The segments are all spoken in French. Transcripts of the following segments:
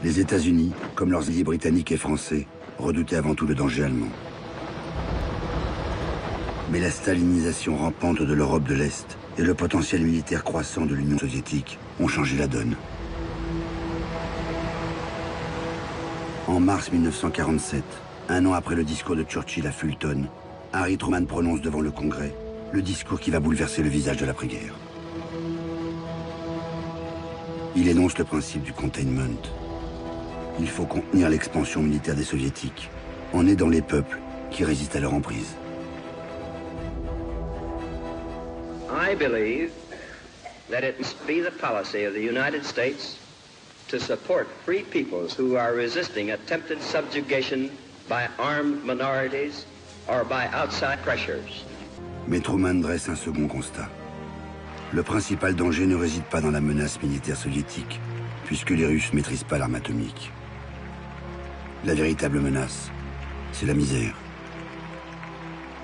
Les États-Unis, comme leurs alliés britanniques et français, redoutaient avant tout le danger allemand. Mais la stalinisation rampante de l'Europe de l'Est et le potentiel militaire croissant de l'Union soviétique ont changé la donne. En mars 1947, un an après le discours de Churchill à Fulton, Harry Truman prononce devant le Congrès le discours qui va bouleverser le visage de l'après-guerre. Il énonce le principe du containment. Il faut contenir l'expansion militaire des soviétiques en aidant les peuples qui résistent à leur emprise. I believe that it must be the policy of the United States to support free peoples who are resisting attempted subjugation by armed minorities or by outside pressures. Mais Truman dresse un second constat. Le principal danger ne réside pas dans la menace militaire soviétique, puisque les Russes ne maîtrisent pas l'arme atomique. La véritable menace, c'est la misère.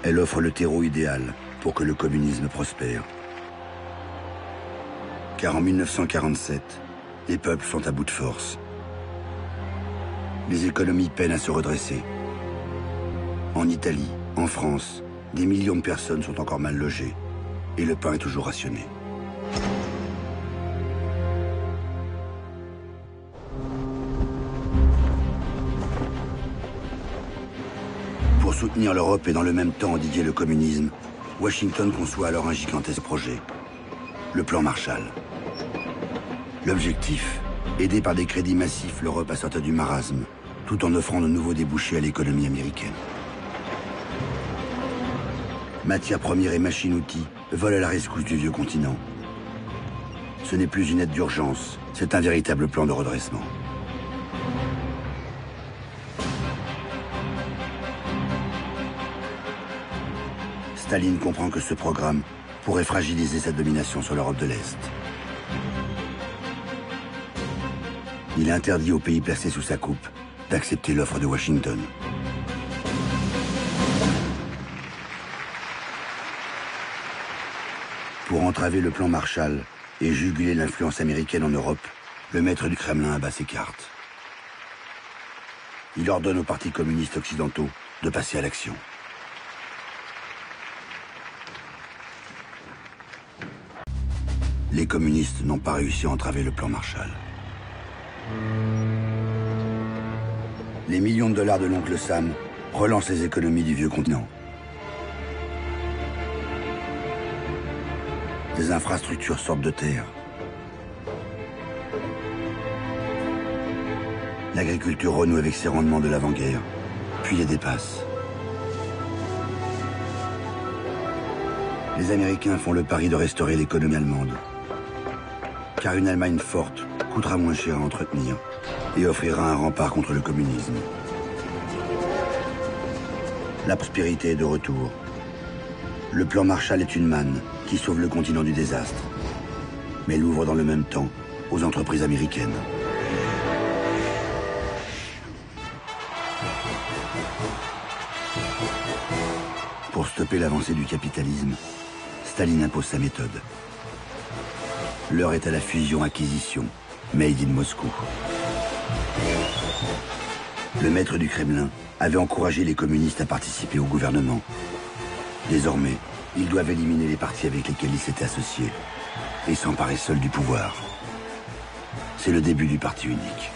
Elle offre le terreau idéal pour que le communisme prospère. Car en 1947, les peuples sont à bout de force. Les économies peinent à se redresser. En Italie, en France, des millions de personnes sont encore mal logées et le pain est toujours rationné. Pour soutenir l'Europe et dans le même temps endiguer le communisme, Washington conçoit alors un gigantesque projet, le plan Marshall. L'objectif, aider par des crédits massifs l'Europe à sortir du marasme, tout en offrant de nouveaux débouchés à l'économie américaine. Matières premières et machines-outils volent à la rescousse du vieux continent. Ce n'est plus une aide d'urgence, c'est un véritable plan de redressement. Staline comprend que ce programme pourrait fragiliser sa domination sur l'Europe de l'Est. Il interdit aux pays placés sous sa coupe d'accepter l'offre de Washington. Pour entraver le plan Marshall et juguler l'influence américaine en Europe, le maître du Kremlin abat ses cartes. Il ordonne aux partis communistes occidentaux de passer à l'action. Les communistes n'ont pas réussi à entraver le plan Marshall. Les millions de dollars de l'oncle Sam relancent les économies du vieux continent. Des infrastructures sortent de terre. L'agriculture renoue avec ses rendements de l'avant-guerre, puis les dépasse. Les Américains font le pari de restaurer l'économie allemande. Car une Allemagne forte coûtera moins cher à entretenir et offrira un rempart contre le communisme. La prospérité est de retour. Le plan Marshall est une manne qui sauve le continent du désastre, mais l'ouvre dans le même temps aux entreprises américaines. Pour stopper l'avancée du capitalisme, Staline impose sa méthode. L'heure est à la fusion-acquisition, made in Moscou. Le maître du Kremlin avait encouragé les communistes à participer au gouvernement. Désormais, ils doivent éliminer les partis avec lesquels ils s'étaient associés et s'emparer seuls du pouvoir. C'est le début du parti unique.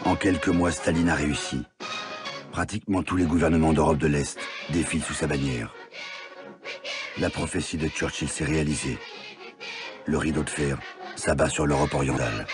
En quelques mois, Staline a réussi. Pratiquement tous les gouvernements d'Europe de l'Est défilent sous sa bannière. La prophétie de Churchill s'est réalisée. Le rideau de fer s'abat sur l'Europe orientale.